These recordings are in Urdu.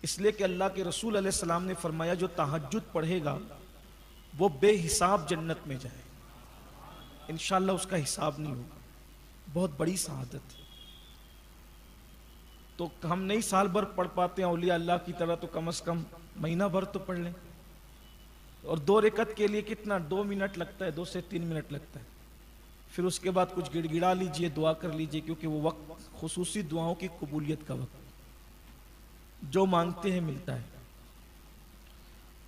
اس لیے کہ اللہ کے رسول علیہ السلام نے فرمایا جو تہجد پڑھے گا وہ بے حساب جنت میں جائے، انشاءاللہ اس کا حساب نہیں ہوگا. بہت بڑی سعادت ہے. تو ہم نہیں سال بھر پڑھ پاتے ہیں اولیاء اللہ کی طرح، تو کم از کم مہینہ بھر تو پڑھ لیں. اور 2 رکعت کے لیے کتنا 2 منٹ لگتا ہے، 2 سے 3 منٹ لگتا ہے. پھر اس کے بعد کچھ گڑ گڑا لیجئے، دعا کر لیجئے، کیونکہ وہ وقت خصوصی دعاؤں کی قبولیت کا وقت، جو مانگتے ہیں ملتا ہے.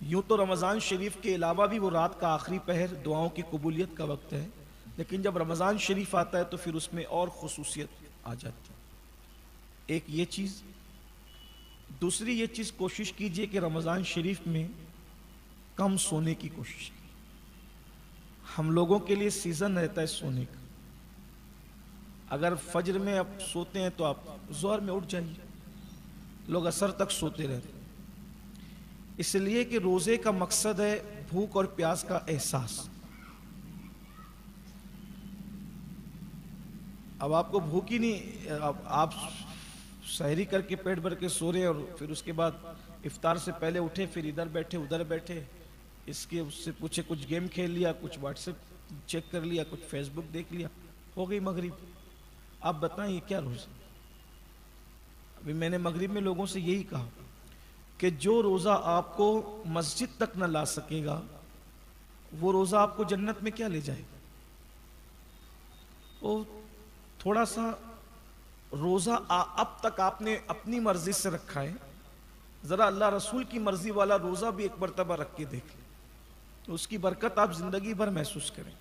یوں تو رمضان شریف کے علاوہ بھی وہ رات کا آخری پہر دعاؤں کی قبولیت کا وقت ہے، لیکن جب رمضان شریف آتا ہے تو پھر اس میں اور خصوصیت آ جاتی ہے. ایک یہ چیز. دوسری یہ چیز، کوشش کیجئے کہ رمضان شریف میں کم سونے کی کوشش کی. ہم لوگوں کے لیے سیزن رہتا ہے سونے کا. اگر فجر میں آپ سوتے ہیں تو آپ ظہر میں اٹھ جائیے. لوگ عصر تک سوتے رہتے ہیں، اس لیے کہ روزے کا مقصد ہے بھوک اور پیاس کا احساس. اب آپ کو بھوک ہی نہیں، آپ سحری کر کے پیٹ بھر کے سو رہے اور پھر اس کے بعد افطار سے پہلے اٹھے، پھر ادھر بیٹھے ادھر بیٹھے، اس سے پوچھے کچھ گیم کھیل لیا، کچھ واٹس ایپ چیک کر لیا، کچھ فیس بک دیکھ لیا، ہو گئی مغرب. آپ بتائیں یہ کیا روزہ؟ ابھی میں نے مغرب میں لوگوں سے یہی کہا کہ جو روزہ آپ کو مسجد تک نہ لا سکے گا وہ روزہ آپ کو جنت میں کیا لے جائے گا. وہ تھوڑا سا روزہ اب تک آپ نے اپنی مرضی سے رکھا ہے، ذرا اللہ رسول کی مرضی والا روزہ بھی ایک مرتبہ رکھ کے دیکھ لیں تو اس کی برکت آپ زندگی بھر محسوس کریں.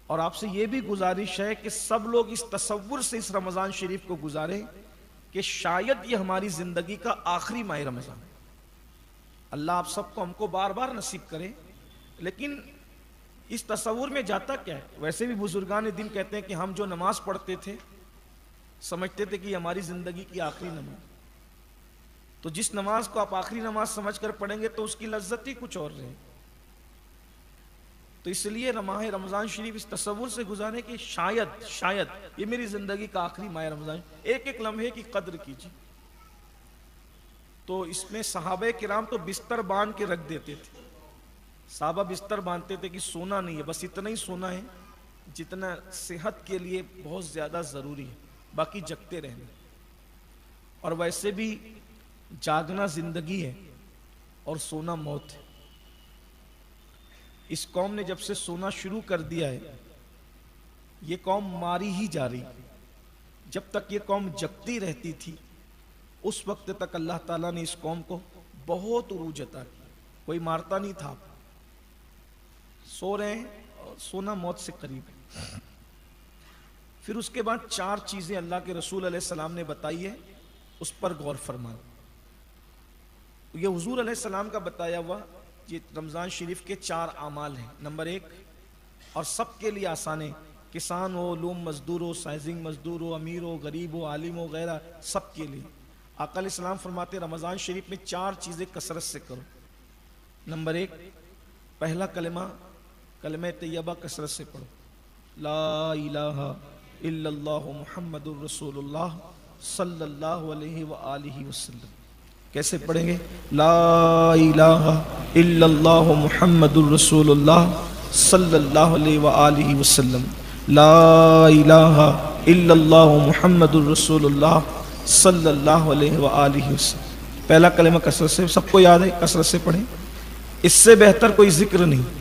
اور آپ سے یہ بھی گزارش ہے کہ سب لوگ اس تصور سے اس رمضان شریف کو گزاریں کہ شاید یہ ہماری زندگی کا آخری ماہ رمضان ہے. اللہ آپ سب کو ہم کو بار بار نصیب کرے. لیکن اس تصور میں جاتا کیا ہے؟ ویسے بھی بزرگان دین کہتے ہیں کہ ہم جو نماز پڑھتے تھے سمجھتے تھے کہ یہ ہماری زندگی کی آخری نماز. تو جس نماز کو آپ آخری نماز سمجھ کر پڑھیں گے تو اس کی لذت ہی کچھ اور رہے. تو اس لیے ماہ رمضان شریف اس تصور سے گزارے کہ شاید یہ میری زندگی کا آخری ماہ رمضان. ایک ایک لمحے کی قدر کیجیے. تو اس میں صحابہ کرام تو بستر باندھ کے رکھ دیتے تھے. صحابہ بستر باندھتے تھے کہ سونا نہیں ہے، بس اتنا ہی سونا ہے جتنا صحت کے لیے بہت زیادہ ضروری ہے، باقی جگتے رہنا. اور ویسے بھی جاگنا زندگی ہے اور سونا موت ہے. اس قوم نے جب سے سونا شروع کر دیا ہے یہ قوم ماری ہی جا رہی. جب تک یہ قوم جگتی رہتی تھی اس وقت تک اللہ تعالیٰ نے اس قوم کو بہت عروج عطا کی. کوئی مارتا نہیں تھا. سو رہے ہیں اور سونا موت سے قریب ہے. پھر اس کے بعد 4 چیزیں اللہ کے رسول علیہ السلام نے بتائی ہے، اس پر غور فرمائیں. یہ حضور علیہ السلام کا بتایا ہوا یہ رمضان شریف کے 4 اعمال ہیں. نمبر 1 اور سب کے لیے آسان ہے، کسان ہو، لوم مزدور ہو، سائزنگ مزدور ہو، امیر ہو، غریب ہو، عالم ہو، غیرہ، سب کے لیے. آقا علیہ السلام فرماتے ہیں رمضان شریف میں 4 چیزیں کثرت سے کرو. نمبر 1 پہلا کلمہ طیبہ کثرت سے پڑھو. لا الہ الا اللہ محمد الرسول اللہ صلی اللہ علیہ وآلہ وسلم. کیسے پڑھیں گے؟ لا الہ الا اللہ محمد الرسول اللہ صلی اللہ علیہ وآلہ وسلم. لا الہ الا اللہ محمد الرسول اللہ صلی اللہ علیہ وآلہ وسلم. پہلا کلمہ کثرت سے، سب کو یاد ہے، کثرت سے پڑھیں. اس سے بہتر کوئی ذکر نہیں.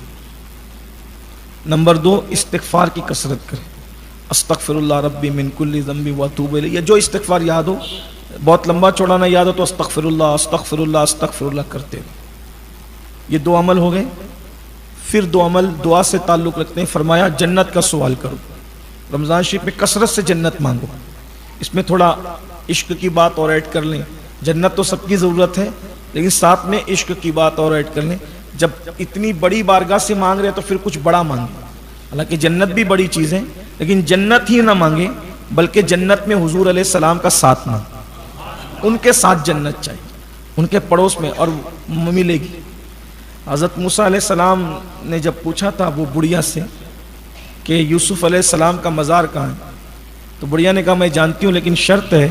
نمبر 2 استغفار کی کثرت کریں. استغفر اللہ ربی من کل ذنب واتوب الیہ. یہ جو استغفار یاد ہو، بہت لمبا چوڑا نہ یاد ہو تو استغفر اللہ استغفر اللہ استغفر اللہ کرتے ہیں. یہ 2 عمل ہو گئے. پھر 2 عمل دعا سے تعلق رکھتے ہیں. فرمایا جنت کا سوال کرو. رمضان شریف میں کثرت سے جنت مانگو. اس میں تھوڑا عشق کی بات اور ایڈ کر لیں. جنت تو سب کی ضرورت ہے لیکن ساتھ میں عشق کی بات اور ایڈ کر لیں. جب اتنی بڑی بارگاہ سے مانگ رہے تو پھر کچھ بڑا مانگیں. حالانکہ جنت بھی بڑی چیز ہے لیکن جنت ہی نہ مانگیں بلکہ جنت میں حضور علیہ السلام کا ساتھ مانگیں. ان کے ساتھ جنت چاہیے، ان کے پڑوس میں، اور ملے گی. حضرت موسیٰ علیہ السلام نے جب پوچھا تھا وہ بڑھیا سے کہ یوسف علیہ السلام کا مزار کہاں ہے، تو بڑھیا نے کہا میں جانتی ہوں لیکن شرط ہے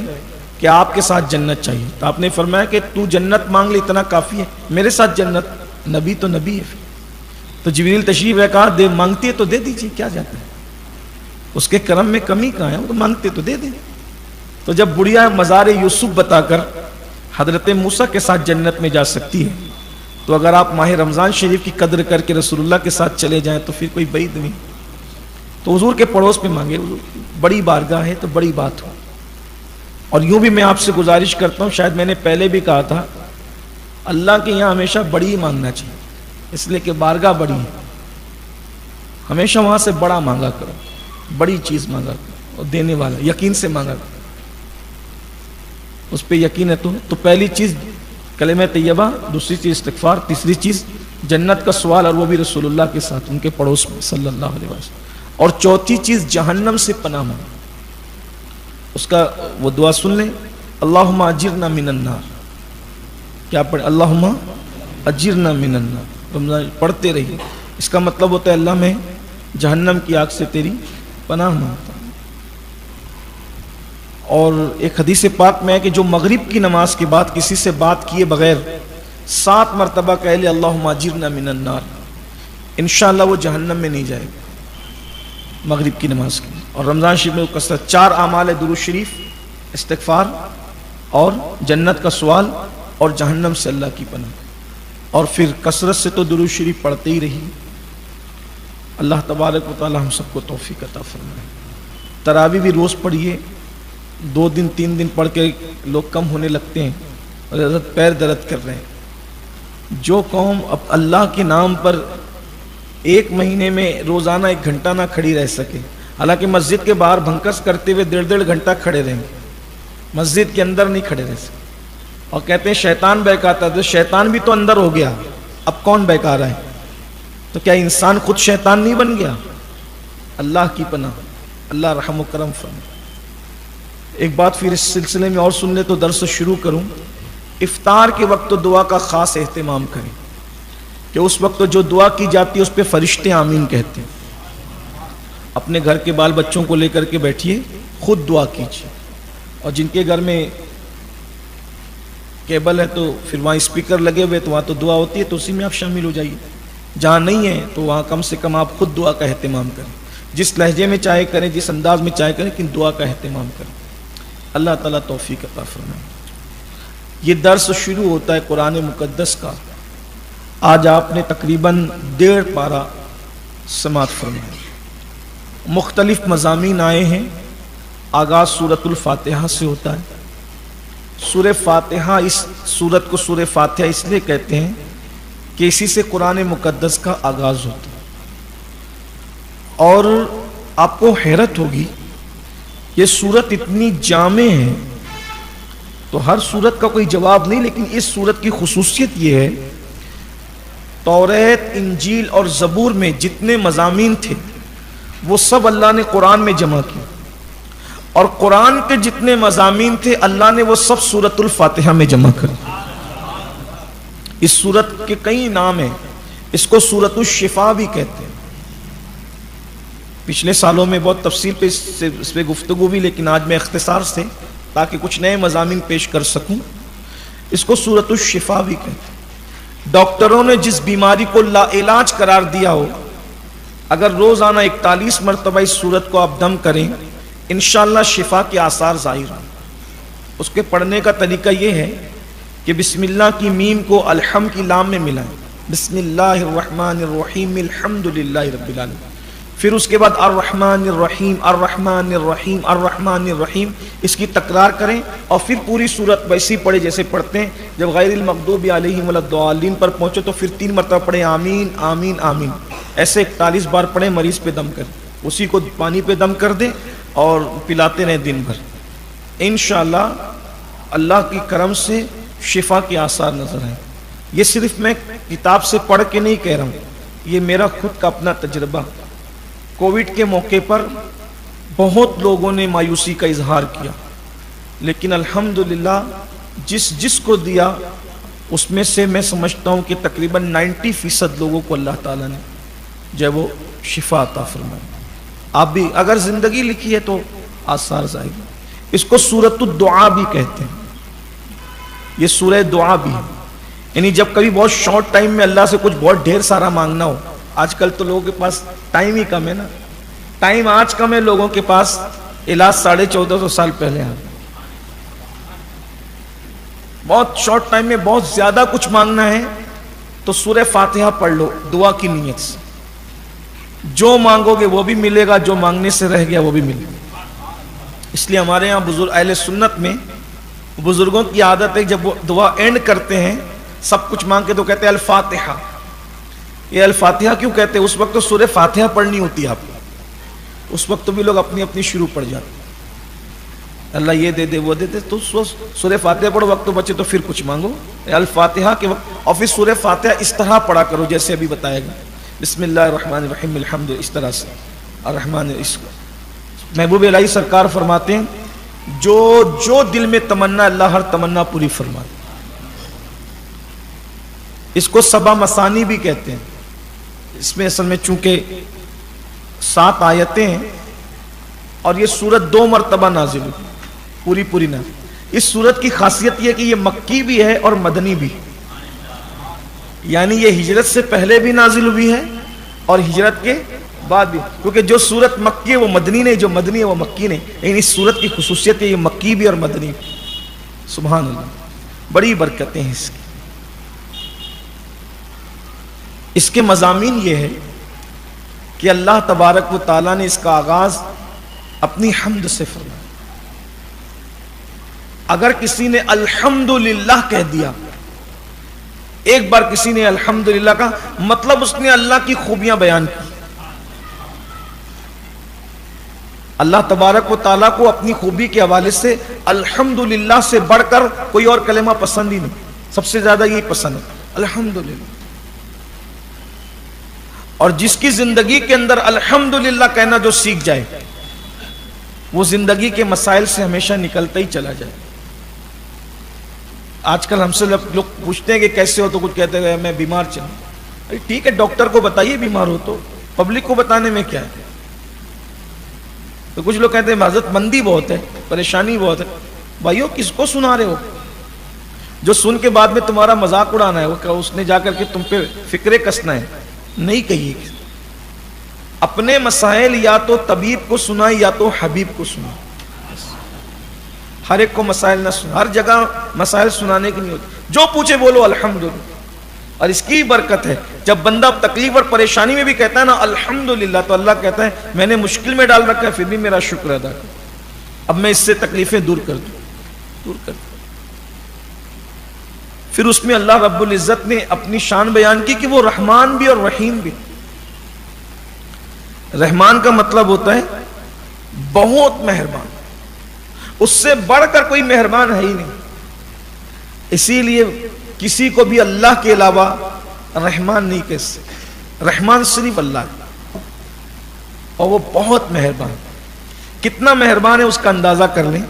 کہ آپ کے ساتھ جنت چاہیے، تو آپ نے فرمایا کہ تو جنت مانگ لے اتنا کافی ہے، میرے ساتھ جنت، نبی تو نبی ہے۔ تو جبریل تشریف ہے، کہا دے مانگتی ہے تو دے دیجیے، کیا جاتا ہے، اس کے کرم میں کمی کہاں ہے، وہ تو مانگتے تو دے دیں۔ تو جب بڑھیا مزار یوسف بتا کر حضرت موسیٰ کے ساتھ جنت میں جا سکتی ہے، تو اگر آپ ماہ رمضان شریف کی قدر کر کے رسول اللہ کے ساتھ چلے جائیں تو پھر کوئی بعید نہیں۔ تو حضور کے پڑوس میں مانگے، بڑی بارگاہ ہے تو بڑی بات ہو۔ اور یوں بھی میں آپ سے گزارش کرتا ہوں، شاید میں نے پہلے بھی کہا تھا، اللہ کے یہاں ہمیشہ بڑی ہی مانگنا چاہیے، اس لیے کہ بارگاہ بڑی ہے، ہمیشہ وہاں سے بڑا مانگا کرو، بڑی چیز مانگا کرو، اور دینے والا یقین سے مانگا کرو، اس پہ یقین ہے تو پہلی چیز کلمہ طیبہ، دوسری چیز استغفار، تیسری چیز جنت کا سوال، اور وہ بھی رسول اللہ کے ساتھ ان کے پڑوس میں صلی اللہ علیہ وسلم، اور چوتھی چیز جہنم سے پناہ مانگنا۔ اس کا وہ دعا سن لیں، اللہم اجرنا من النار، کیا پڑھیں، اللہم اجرنا من النار، رمضان پڑھتے رہیے، اس کا مطلب ہوتا ہے اللہ میں جہنم کی آگ سے تیری پناہ مانگتا ہوں۔ اور ایک حدیث پاک میں ہے کہ جو مغرب کی نماز کے بعد کسی سے بات کیے بغیر 7 مرتبہ کہہ لے اللہم اجرنا من النار، انشاءاللہ وہ جہنم میں نہیں جائے گا مغرب کی نماز کی۔ اور رمضان شریف میں کثرت 4 اعمال ہے، درود شریف، استغفار، اور جنت کا سوال، اور جہنم سے اللہ کی پناہ، اور پھر کثرت سے تو درود شریف پڑھتے ہی رہی۔ اللہ تبارک و تعالی ہم سب کو توفیق عطا فرمائے۔ تراویح بھی روز پڑھیے، 2 دن 3 دن پڑھ کے لوگ کم ہونے لگتے ہیں، اور حضرت پیر درد کر رہے ہیں۔ جو قوم اب اللہ کے نام پر 1 مہینے میں روزانہ 1 گھنٹہ نہ کھڑی رہ سکے، حالانکہ مسجد کے باہر بھنکس کرتے ہوئے 1.5 گھنٹہ کھڑے رہیں گے، مسجد کے اندر نہیں کھڑے رہ سکتے، اور کہتے ہیں شیطان بہکاتا ہے، تو شیطان بھی تو اندر ہو گیا، اب کون بہکا رہا ہے؟ تو کیا انسان خود شیطان نہیں بن گیا؟ اللہ کی پناہ، اللہ رحم و کرم فرمائے۔ ایک بات پھر اس سلسلے میں اور سن لے تو درس شروع کروں، افطار کے وقت تو دعا کا خاص اہتمام کریں، کہ اس وقت جو دعا کی جاتی ہے اس پہ فرشتے آمین کہتے ہیں۔ اپنے گھر کے بال بچوں کو لے کر کے بیٹھیے، خود دعا کیجیے، اور جن کے گھر میں کیبل ہے تو پھر وہاں اسپیکر لگے ہوئے تو وہاں تو دعا ہوتی ہے، تو اسی میں آپ شامل ہو جائیے۔ جہاں نہیں ہے تو وہاں کم سے کم آپ خود دعا کا اہتمام کریں، جس لہجے میں چاہے کریں، جس انداز میں چاہے کریں، لیکن دعا کا اہتمام کریں۔ اللہ تعالیٰ توفیق عطا فرمائے۔ یہ درس شروع ہوتا ہے قرآن مقدس کا، آج آپ نے تقریباً 1.5 پارہ سماعت فرمایا، مختلف مضامین آئے ہیں۔ آغاز سورۃ الفاتحہ سے ہوتا ہے۔ سورہ فاتحہ، اس سورت کو سورہ فاتحہ اس لیے کہتے ہیں کہ اسی سے قرآن مقدس کا آغاز ہوتا ہے۔ اور آپ کو حیرت ہوگی، یہ سورت اتنی جامع ہے، تو ہر سورت کا کوئی جواب نہیں، لیکن اس سورت کی خصوصیت یہ ہے، توریت، انجیل اور زبور میں جتنے مضامین تھے وہ سب اللہ نے قرآن میں جمع کیے، اور قرآن کے جتنے مضامین تھے اللہ نے وہ سب سورۃ الفاتحہ میں جمع کر۔ اس سورت کے کئی نام ہیں، اس کو سورۃ الشفا بھی کہتے ہیں۔ پچھلے سالوں میں بہت تفصیل پہ اس پہ گفتگو بھی، لیکن آج میں اختصار سے تاکہ کچھ نئے مضامین پیش کر سکوں، اس کو سورۃ الشفا بھی کہتے ہیں۔ ڈاکٹروں نے جس بیماری کو لا علاج قرار دیا ہو، اگر روزانہ 41 مرتبہ اس سورت کو آپ دم کریں، انشاءاللہ شفا کے آثار ظاہر ہوں۔ اس کے پڑھنے کا طریقہ یہ ہے کہ بسم اللہ کی میم کو الحم کی لام میں ملائیں، بسم اللہ الرحمن الرحیم الحمدللہ رب العالمین، پھر اس کے بعد الرحمن الرحیم الرحمن الرحیم الرحمن الرحیم، اس کی تکرار کریں، اور پھر پوری سورت ویسی پڑھے جیسے پڑھتے ہیں۔ جب غیر المغضوب علیہم ولا الضالین پر پہنچے تو پھر 3 مرتبہ پڑھیں آمین آمین آمین، ایسے 41 بار پڑھیں، مریض پہ دم کریں، اسی کو پانی پہ دم کر دیں اور پلاتے رہیں دن بھر، انشاءاللہ اللہ کی کرم سے شفا کے آثار نظر آئیں۔ یہ صرف میں کتاب سے پڑھ کے نہیں کہہ رہا ہوں، یہ میرا خود کا اپنا تجربہ۔ کووڈ کے موقع پر بہت لوگوں نے مایوسی کا اظہار کیا، لیکن الحمدللہ جس کو دیا اس میں سے میں سمجھتا ہوں کہ تقریباً 90% لوگوں کو اللہ تعالیٰ نے جو ہے وہ شفا عطا فرمائی۔ آپ بھی اگر زندگی لکھی ہے تو آثار ظاہر۔ اس کو سورۃ الدعا بھی کہتے ہیں. یہ سورہ دعا بھی ہے. یعنی جب کبھی بہت شارٹ ٹائم میں اللہ سے کچھ بہت ڈھیر سارا مانگنا ہو. آج کل تو لوگوں کے پاس ٹائم ہی کم ہے نا. ٹائم آج کم ہے لوگوں کے پاس. علاج 1450 سال پہلے ہے. بہت شارٹ ٹائم میں بہت زیادہ کچھ مانگنا ہے تو سورہ فاتحہ پڑھ لو دعا کی نیت سے. جو مانگو گے وہ بھی ملے گا, جو مانگنے سے رہ گیا وہ بھی ملے گا. اس لیے ہمارے یہاں بزرگ اہل سنت میں بزرگوں کی عادت ہے جب وہ دعا اینڈ کرتے ہیں سب کچھ مانگ کے تو کہتے ہیں الفاتحہ. یہ الفاتحہ کیوں کہتے ہیں؟ اس وقت تو سورہ فاتحہ پڑھنی ہوتی ہے آپ کو. اس وقت تو بھی لوگ اپنی اپنی شروع پڑھ جاتے ہیں. اللہ یہ دے دے وہ دے دے, تو سورہ فاتحہ پڑھو, وقت تو بچے تو پھر کچھ مانگو. الفاتحہ کے وقت اور پھر سورہ فاتحہ اس طرح پڑھا کرو جیسے ابھی بتایا گیا, بسم اللہ الرحمن الرحیم الحمد, اس طرح سے الرحمن. اس کو محبوب الہی سرکار فرماتے ہیں جو دل میں تمنا اللہ ہر تمنا پوری فرماتے. اس کو سبا مثانی بھی کہتے ہیں. اس میں اصل میں چونکہ 7 آیتیں ہیں اور یہ سورت 2 مرتبہ نازل ہوئی, پوری نازل. اس سورت کی خاصیت یہ کہ یہ مکی بھی ہے اور مدنی بھی, یعنی یہ ہجرت سے پہلے بھی نازل ہوئی ہے اور ہجرت کے بعد بھی. کیونکہ جو سورت مکی ہے وہ مدنی نہیں, جو مدنی ہے وہ مکی نہیں. لیکن اس سورت کی خصوصیت ہے یہ مکی بھی اور مدنی بھی. سبحان اللہ, بڑی برکتیں ہیں اس کی. اس کے مضامین یہ ہے کہ اللہ تبارک و تعالیٰ نے اس کا آغاز اپنی حمد سے فرمایا. اگر کسی نے الحمدللہ کہہ دیا, ایک بار کسی نے الحمدللہ کا مطلب اس نے اللہ کی خوبیاں بیان کی. اللہ تبارک و تعالیٰ کو اپنی خوبی کے حوالے سے الحمدللہ سے بڑھ کر کوئی اور کلمہ پسند ہی نہیں. سب سے زیادہ یہی پسند ہے, الحمدللہ. اور جس کی زندگی کے اندر الحمدللہ کہنا جو سیکھ جائے وہ زندگی کے مسائل سے ہمیشہ نکلتا ہی چلا جائے. آج کل ہم سے لوگ پوچھتے ہیں کہ کیسے ہو, تو کچھ کہتے ہیں میں بیمار چلوں. ٹھیک ہے, ڈاکٹر کو بتائیے بیمار ہو تو, پبلک کو بتانے میں کیا ہے. تو کچھ لوگ کہتے ہیں حضرت مندی بہت ہے, پریشانی بہت ہے. بھائیو کس کو سنا رہے ہو؟ جو سن کے بعد میں تمہارا مذاق اڑانا ہے, وہ اس نے جا کر کے تم پہ فکرے کسنا ہے, نہیں کہیے. اپنے مسائل یا تو طبیب کو سنائے یا تو حبیب کو سنائے. ہر ایک کو مسائل نہ سنا, ہر جگہ مسائل سنانے کی نہیں ہوتی. جو پوچھے بولو الحمدللہ. اور اس کی برکت ہے جب بندہ تکلیف اور پریشانی میں بھی کہتا ہے نا الحمدللہ, تو اللہ کہتا ہے میں نے مشکل میں ڈال رکھا ہے پھر بھی میرا شکر ادا کر, اب میں اس سے تکلیفیں دور کر دوں. پھر اس میں اللہ رب العزت نے اپنی شان بیان کی کہ وہ رحمان بھی اور رحیم بھی. رحمان کا مطلب ہوتا ہے بہت مہربان, اس سے بڑھ کر کوئی مہربان ہے ہی نہیں. اسی لیے کسی کو بھی اللہ کے علاوہ رحمان نہیں کہہ سکتے. رحمان صرف اللہ ہے اور وہ بہت مہربان. کتنا مہربان ہے اس کا اندازہ کر لیں.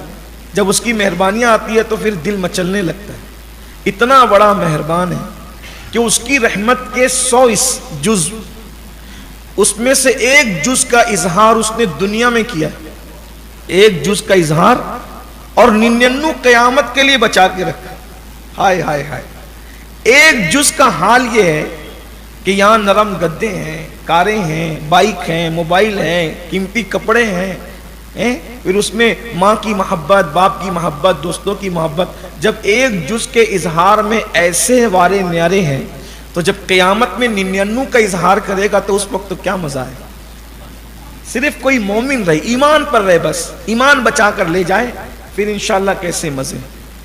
جب اس کی مہربانیاں آتی ہے تو پھر دل مچلنے لگتا ہے. اتنا بڑا مہربان ہے کہ اس کی رحمت کے 100 جز, اس میں سے ایک جز کا اظہار اس نے دنیا میں کیا, ایک جز کا اظہار, اور 99 قیامت کے لیے بچا کے رکھا. ہائے ہائے ہائے. ایک جز کا حال یہ ہے کہ یہاں نرم گدے ہیں, کاریں ہیں, بائک ہیں, موبائل ہیں, قیمتی کپڑے ہیں, پھر اس میں ماں کی محبت, باپ کی محبت, دوستوں کی محبت. جب ایک جز کے اظہار میں ایسے وارے نیارے ہیں تو جب قیامت میں 99 کا اظہار کرے گا تو اس وقت تو کیا مزہ ہے. صرف کوئی مومن رہے, ایمان پر رہے, بس ایمان بچا کر لے جائے, پھر انشاءاللہ کیسے مزے.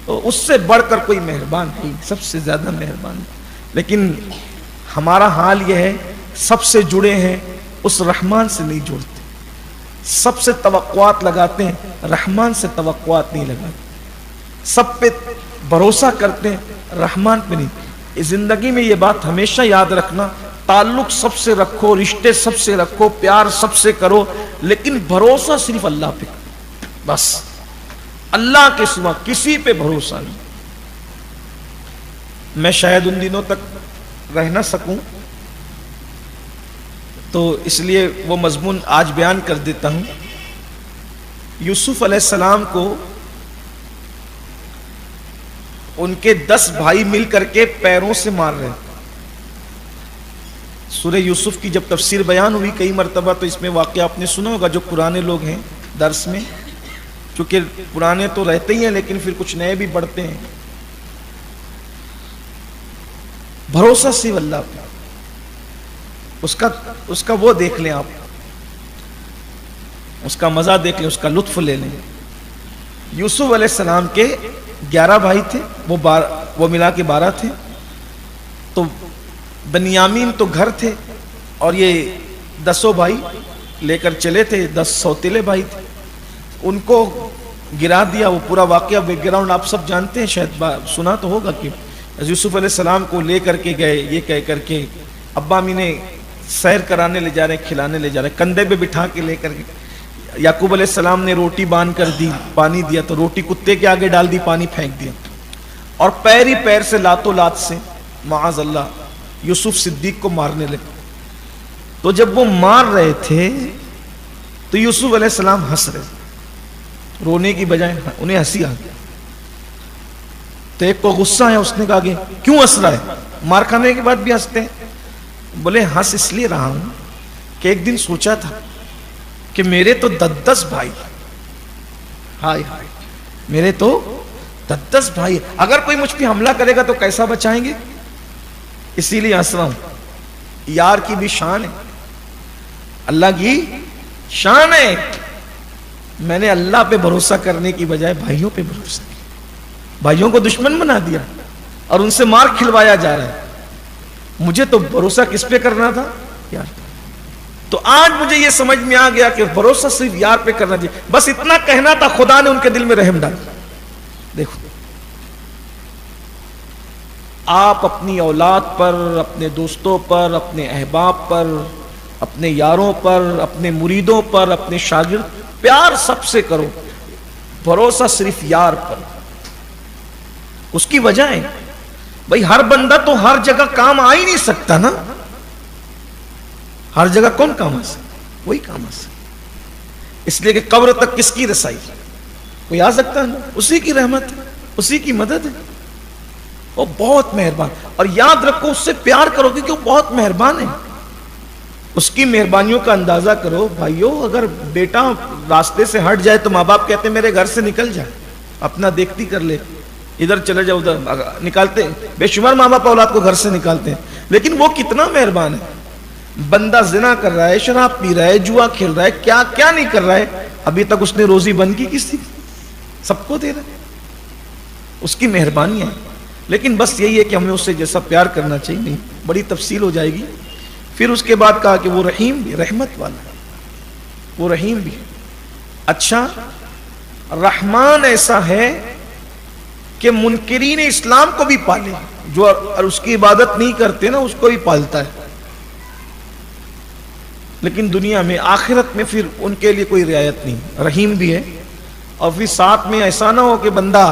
تو اس سے بڑھ کر کوئی مہربان نہیں, سب سے زیادہ مہربان. لیکن ہمارا حال یہ ہے سب سے جڑے ہیں اس رحمان سے نہیں جڑتے. سب سے توقعات لگاتے ہیں, رحمان سے توقعات نہیں لگاتے. سب پہ بھروسہ کرتے ہیں, رحمان پہ نہیں. اس زندگی میں یہ بات ہمیشہ یاد رکھنا, تعلق سب سے رکھو, رشتے سب سے رکھو, پیار سب سے کرو, لیکن بھروسہ صرف اللہ پہ, بس اللہ کے سوا کسی پہ بھروسہ نہیں. میں شاید ان دنوں تک رہ نہ سکوں تو اس لیے وہ مضمون آج بیان کر دیتا ہوں یوسف علیہ السلام کو ان کے 10 بھائی مل کر کے پیروں سے مار رہے ہیں. سورہ یوسف کی جب تفسیر بیان ہوئی کئی مرتبہ تو اس میں واقعہ آپ نے سنا ہوگا. جو پرانے لوگ ہیں درس میں، چونکہ پرانے تو رہتے ہی ہیں لیکن پھر کچھ نئے بھی بڑھتے ہیں. بھروسہ صرف اللہ پہ، اس کا وہ دیکھ لیں آپ، اس کا مزہ دیکھ لیں، اس کا لطف لے لیں. یوسف علیہ السلام کے 11 بھائی تھے، وہ ملا کے 12 تھے. تو بنیامین تو گھر تھے اور یہ 10 بھائی لے کر چلے تھے. 10 سوتیلے بھائی تھے، ان کو گرا دیا. وہ پورا واقعہ بیک گراؤنڈ آپ سب جانتے ہیں، شاید سنا تو ہوگا کہ یوسف علیہ السلام کو لے کر کے گئے، یہ کہہ کر کے ابا امی نے سیر کرانے لے جا رہے ہیں، کھلانے لے جا رہے ہیں، کندھے پہ بٹھا کے لے کر کے. یعقوب علیہ السلام نے روٹی باندھ کر دی، پانی دیا تو روٹی کتے کے آگے ڈال دی، پانی پھینک دیا. اور پیر ہی پیر سے لاتوں لات سے معاذ اللہ یوسف صدیق کو مارنے لگے. تو جب وہ مار رہے تھے تو یوسف علیہ السلام ہنس رہے، رونے کی بجائے انہیں ہنسی آ گئی. تو ایک کو غصہ ہے، اس نے کہا کہ کیوں ہنس رہا ہے؟ مار کھانے کے بعد بھی ہنستے ہیں. بولے ہنس اس لیے رہا ہوں کہ ایک دن سوچا تھا کہ میرے تو 10 بھائی، ہائے ہائے میرے تو 10 بھائی، اگر کوئی مجھ پہ حملہ کرے گا تو کیسا بچائیں گے؟ اسی لیے ہنس رہا ہوں. یار کی بھی شان ہے، اللہ کی شان ہے. میں نے اللہ پہ بھروسہ کرنے کی بجائے بھائیوں پہ بھروسہ کیا، بھائیوں کو دشمن بنا دیا اور ان سے مار کھلوایا جا رہا ہے. مجھے تو بھروسہ کس پہ کرنا تھا؟ یار. تو آج مجھے یہ سمجھ میں آ گیا کہ بھروسہ صرف یار پہ کرنا چاہیے. بس اتنا کہنا تھا، خدا نے ان کے دل میں رحم ڈالا. دیکھو آپ اپنی اولاد پر، اپنے دوستوں پر، اپنے احباب پر، اپنے یاروں پر، اپنے مریدوں پر، اپنے شاگرد، پیار سب سے کرو، بھروسہ صرف یار پر. اس کی وجہ ہے بھائی ہر بندہ تو ہر جگہ کام آ ہی نہیں سکتا نا. ہر جگہ کون کام آ سکتا؟ وہی کام آ سکتا. اس لیے کہ قبر تک کس کی رسائی؟ کوئی آ سکتا ہے، اسی کی رحمت ہے، اسی کی مدد ہے. وہ بہت مہربان. اور یاد رکھو اس سے پیار کرو کیونکہ وہ بہت مہربان ہے. اس کی مہربانیوں کا اندازہ کرو بھائیو. اگر بیٹا راستے سے ہٹ جائے تو ماں باپ کہتے ہیں میرے گھر سے نکل جائے، اپنا دیکھتی کر لے، ادھر چلے جاؤ، ادھر نکالتے. بے شمار ماں باپ اولاد کو گھر سے نکالتے ہیں، لیکن وہ کتنا مہربان ہے. بندہ زنا کر رہا ہے، شراب پی رہا ہے، جوا کھیل رہا ہے، کیا کیا نہیں کر رہا ہے، ابھی تک اس نے روزی بند کی کس کی؟ سب کو دے رہا ہے. اس کی مہربانی ہے. لیکن بس یہی ہے کہ ہمیں اس سے جیسا پیار کرنا چاہیے. نہیں بڑی تفصیل ہو جائے گی. پھر اس کے بعد کہا کہ وہ رحیم بھی، رحمت والا ہے، وہ رحیم بھی. اچھا رحمان ایسا ہے کہ منکرین اسلام کو بھی پالے، جو اور اس کی عبادت نہیں کرتے نا اس کو بھی پالتا ہے. لیکن دنیا میں آخرت میں پھر ان کے لیے کوئی رعایت نہیں. رحیم بھی ہے. اور پھر ساتھ میں ایسا نہ ہو کہ بندہ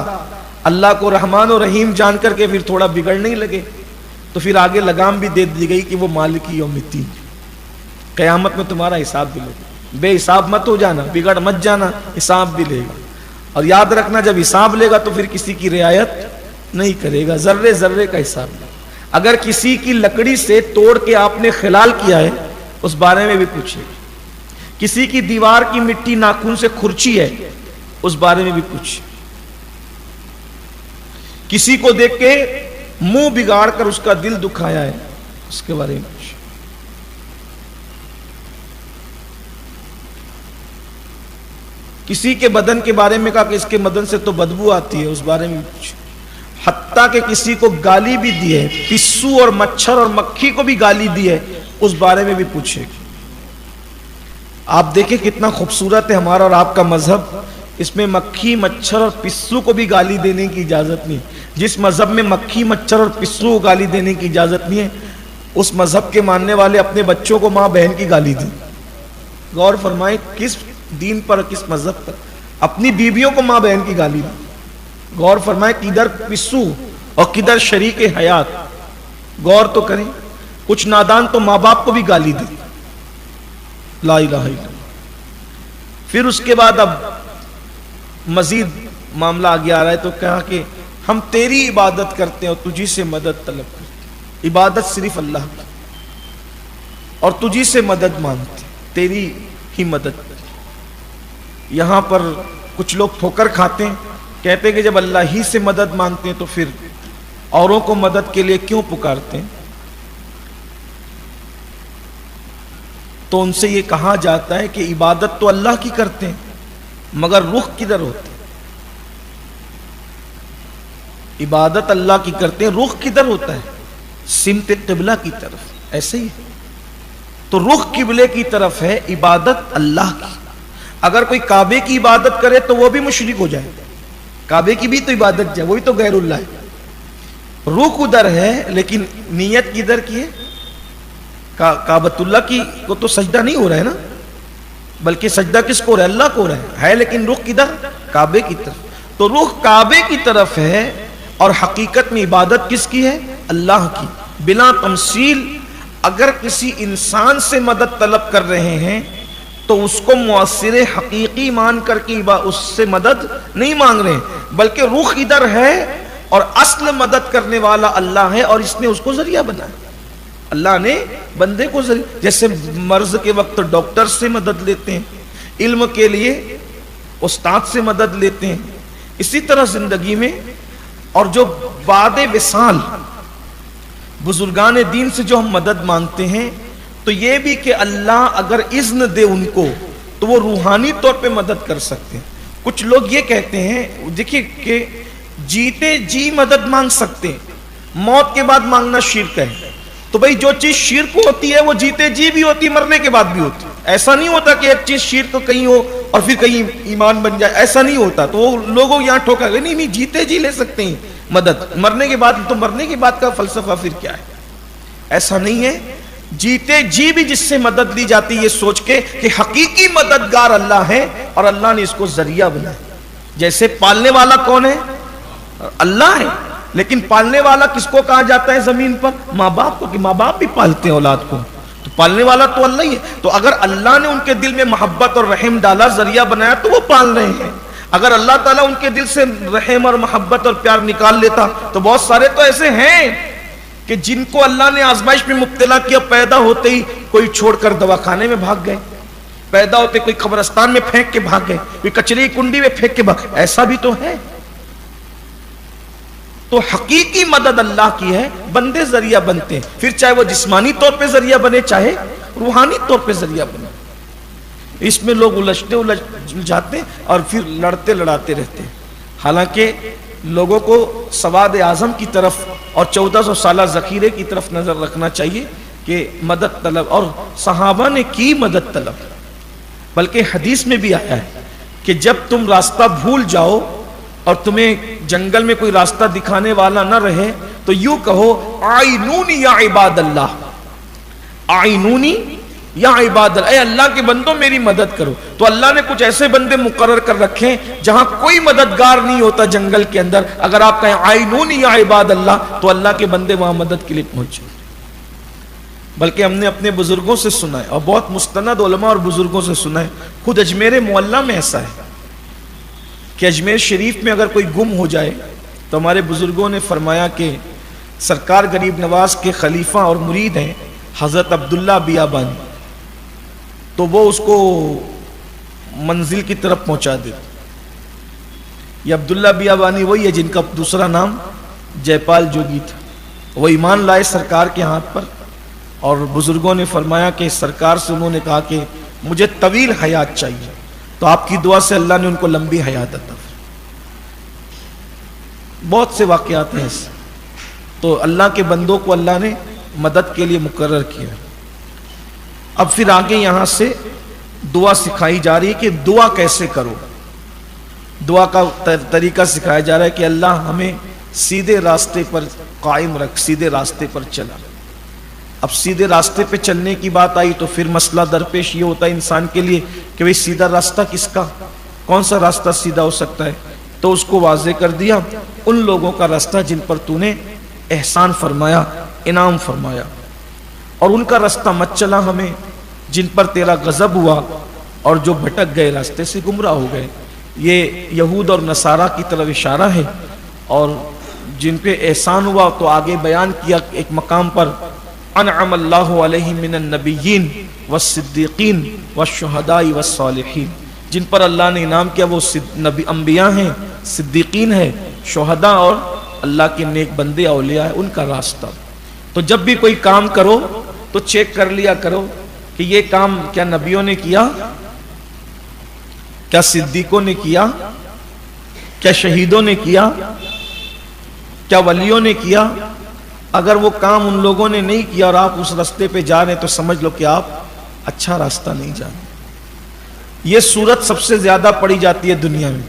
اللہ کو رحمان و رحیم جان کر کے پھر تھوڑا بگڑنے ہی لگے. تو پھر آگے لگام بھی دے دی گئی کہ وہ مالک یوم الدین، قیامت میں تمہارا حساب بھی لے گا. بے حساب مت ہو جانا، بگڑ مت جانا، حساب بھی لے گا. اور یاد رکھنا جب حساب لے گا تو پھر کسی کی رعایت نہیں کرے گا، ذرے ذرے کا حساب لے. اگر کسی کی لکڑی سے توڑ کے آپ نے خلال کیا ہے اس بارے میں بھی پوچھے. کسی کی دیوار کی مٹی ناخن سے کھرچی ہے اس بارے میں بھی پوچھے. کسی کو دیکھ کے منہ بگاڑ کر اس کا دل دکھایا ہے اس کے بارے میں پوچھے. کسی کے بدن کے بارے میں کہا کہ اس کے بدن سے تو بدبو آتی ہے اس بارے میں پوچھے. حتیٰ کہ کسی کو گالی بھی دی ہے، پسو اور مچھر اور مکھی کو بھی گالی دی ہے اس بارے میں بھی پوچھے. آپ دیکھیں کتنا خوبصورت ہے ہمارا اور آپ کا مذہب. اس میں مکھی مچھر اور پسو کو بھی گالی دینے کی اجازت نہیں. جس مذہب میں مکھی مچھر اور پسو کو گالی دینے کی اجازت نہیں ہے اس مذہب کے ماننے والے اپنے بچوں کو ماں بہن کی گالی دیں. غور فرمائیں کس دین پر، کس مذہب پر. اپنی بیویوں کو ماں بہن کی گالی دیں. غور فرمائیں کدھر پسو اور کدھر شریک حیات. غور تو کریں. کچھ نادان تو ماں باپ کو بھی گالی دیں. لا الہ الا اللہ. پھر اس کے بعد اب مزید معاملہ آگے آ رہا ہے تو کہا کہ ہم تیری عبادت کرتے ہیں اور تجھی سے مدد طلب کرتے ہیں. عبادت صرف اللہ کی اور تجھی سے مدد مانگتے ہیں، تیری ہی مدد. یہاں پر کچھ لوگ ٹھوکر کھاتے ہیں، کہتے ہیں کہ جب اللہ ہی سے مدد مانگتے ہیں تو پھر اوروں کو مدد کے لیے کیوں پکارتے ہیں؟ تو ان سے یہ کہا جاتا ہے کہ عبادت تو اللہ کی کرتے ہیں مگر رخ کدھر ہوتے ہیں؟ عبادت اللہ کی کرتے ہیں، رخ کدھر ہوتا ہے؟ سمت قبلہ کی طرف. ایسے ہی تو رخ قبلے کی طرف ہے عبادت اللہ کی. اگر کوئی کعبے کی عبادت کرے تو وہ بھی مشرک ہو جائے. کعبے کی بھی تو عبادت ہے، وہی تو غیر اللہ ہے. رخ ادھر ہے لیکن نیت کدھر کی ہے؟ کعبۃ اللہ کی کو تو سجدہ نہیں ہو رہا ہے نا، بلکہ سجدہ کس کو ہو رہا ہے؟ اللہ کو ہو رہا ہے لیکن رخ کدھر؟ کعبے کی طرف. تو رخ کعبے کی طرف ہے اور حقیقت میں عبادت کس کی ہے؟ اللہ کی. بلا تمثیل اگر کسی انسان سے مدد طلب کر رہے ہیں تو اس کو مؤثر حقیقی مان کر کے اس سے مدد نہیں مانگ رہے ہیں، بلکہ رخ ادھر ہے اور اصل مدد کرنے والا اللہ ہے اور اس نے اس کو ذریعہ بنایا. اللہ نے بندے کو ذریعہ، جیسے مرض کے وقت ڈاکٹر سے مدد لیتے ہیں، علم کے لیے استاد سے مدد لیتے ہیں، اسی طرح زندگی میں. اور جو بعد وصال بزرگان دین سے جو ہم مدد مانگتے ہیں تو یہ بھی کہ اللہ اگر اذن دے ان کو تو وہ روحانی طور پہ مدد کر سکتے ہیں. کچھ لوگ یہ کہتے ہیں دیکھیے کہ جیتے جی مدد مانگ سکتے ہیں، موت کے بعد مانگنا شرک ہے. تو بھئی جو چیز شرک ہوتی ہے وہ جیتے جی بھی ہوتی، مرنے کے بعد بھی ہوتی. ایسا نہیں ہوتا کہ ایک چیز شرک کہیں ہو اور پھر کہیں ایمان بن جائے، ایسا نہیں ہوتا. تو وہ لوگوں یہاں ٹھوکا گئے نہیں جیتے جی لے سکتے ہیں مدد، مرنے کے بعد. تو مرنے کے بعد کا فلسفہ پھر کیا ہے؟ ایسا نہیں ہے. جیتے جی بھی جس سے مدد لی جاتی یہ سوچ کے کہ حقیقی مددگار اللہ ہے اور اللہ نے اس کو ذریعہ بنایا. جیسے پالنے والا کون ہے؟ اللہ ہے. لیکن پالنے والا کس کو کہا جاتا ہے زمین پر؟ ماں باپ کو، کہ ماں باپ بھی پالتے ہیں اولاد کو. تو پالنے والا تو اللہ ہی ہے. تو اگر اللہ نے ان کے دل میں محبت اور رحم ڈالا، ذریعہ بنایا، تو وہ پال رہے ہیں. اگر اللہ تعالیٰ ان کے دل سے رحم اور محبت اور پیار نکال لیتا تو بہت سارے تو ایسے ہیں کہ جن کو اللہ نے آزمائش میں مبتلا کیا، پیدا ہوتے ہی کوئی چھوڑ کر دواخانے میں بھاگ گئے، پیدا ہوتے کوئی قبرستان میں پھینک کے بھاگ گئے، کوئی کچرے کی کنڈی میں پھینک کے بھاگ. ایسا بھی تو ہے. تو حقیقی مدد اللہ کی ہے، بندے ذریعہ بنتے ہیں، پھر چاہے وہ جسمانی طور پہ ذریعہ بنے چاہے روحانی طور پہ ذریعہ بنے. اس میں لوگ الجھ جاتے ہیں اور پھر لڑتے لڑاتے رہتے ہیں. حالانکہ لوگوں کو سواد اعظم کی طرف اور 1400 سالہ ذخیرے کی طرف نظر رکھنا چاہیے کہ مدد طلب، اور صحابہ نے کی مدد طلب. بلکہ حدیث میں بھی آیا ہے کہ جب تم راستہ بھول جاؤ اور تمہیں جنگل میں کوئی راستہ دکھانے والا نہ رہے تو یوں کہو آئینونی یا عباد اللہ، آئینونی یا عباد اللہ، اے اللہ کے بندوں میری مدد کرو. تو اللہ نے کچھ ایسے بندے مقرر کر رکھے جہاں کوئی مددگار نہیں ہوتا جنگل کے اندر. اگر آپ کہیں آئینونی یا عباد اللہ تو اللہ کے بندے وہاں مدد کے لیے پہنچے. بلکہ ہم نے اپنے بزرگوں سے سنا ہے اور بہت مستند علماء اور بزرگوں سے سنا ہے. خود اجمیر معلیٰ میں ایسا ہے کہ اجمیر شریف میں اگر کوئی گم ہو جائے تو ہمارے بزرگوں نے فرمایا کہ سرکار غریب نواز کے خلیفہ اور مرید ہیں حضرت عبداللہ بیابانی، تو وہ اس کو منزل کی طرف پہنچا دیتے. یہ عبداللہ بیابانی وہی ہے جن کا دوسرا نام جے پال جوگی تھا. وہ ایمان لائے سرکار کے ہاتھ پر اور بزرگوں نے فرمایا کہ سرکار سے انہوں نے کہا کہ مجھے طویل حیات چاہیے، تو آپ کی دعا سے اللہ نے ان کو لمبی حیات عطا فرمائی. بہت سے واقعات ہیں ایسے. تو اللہ کے بندوں کو اللہ نے مدد کے لیے مقرر کیا. اب پھر آگے یہاں سے دعا سکھائی جا رہی ہے کہ دعا کیسے کرو. دعا کا طریقہ سکھایا جا رہا ہے کہ اللہ ہمیں سیدھے راستے پر قائم رکھ، سیدھے راستے پر چلا. اب سیدھے راستے پہ چلنے کی بات آئی تو پھر مسئلہ درپیش یہ ہوتا ہے انسان کے لیے کہ بھئی سیدھا راستہ کس کا، کون سا راستہ سیدھا ہو سکتا ہے. تو اس کو واضح کر دیا ان لوگوں کا راستہ جن پر تو نے احسان فرمایا، انعام فرمایا، اور ان کا راستہ مت چلا ہمیں جن پر تیرا غضب ہوا اور جو بھٹک گئے راستے سے گمراہ ہو گئے. یہ یہود اور نصارہ کی طرف اشارہ ہے، اور جن پہ احسان ہوا تو آگے بیان کیا ایک مقام پر انعم اللہ علیہم من النبیین والصدیقین والشہداء والصالحین، جن پر اللہ نے انعام کیا وہ انبیاء ہیں، صدیقین ہیں، شہداء اور اللہ کے نیک بندے اولیاء ہیں، ان کا راستہ۔ تو جب بھی کوئی کام کرو تو چیک کر لیا کرو کہ یہ کام کیا نبیوں نے کیا، کیا صدیقوں نے کیا، کیا شہیدوں نے کیا، کیا ولیوں نے کیا۔ اگر وہ کام ان لوگوں نے نہیں کیا اور آپ اس راستے پہ جا رہے ہیں تو سمجھ لو کہ آپ اچھا راستہ نہیں جا رہے۔ یہ سورت سب سے زیادہ پڑھی جاتی ہے دنیا میں،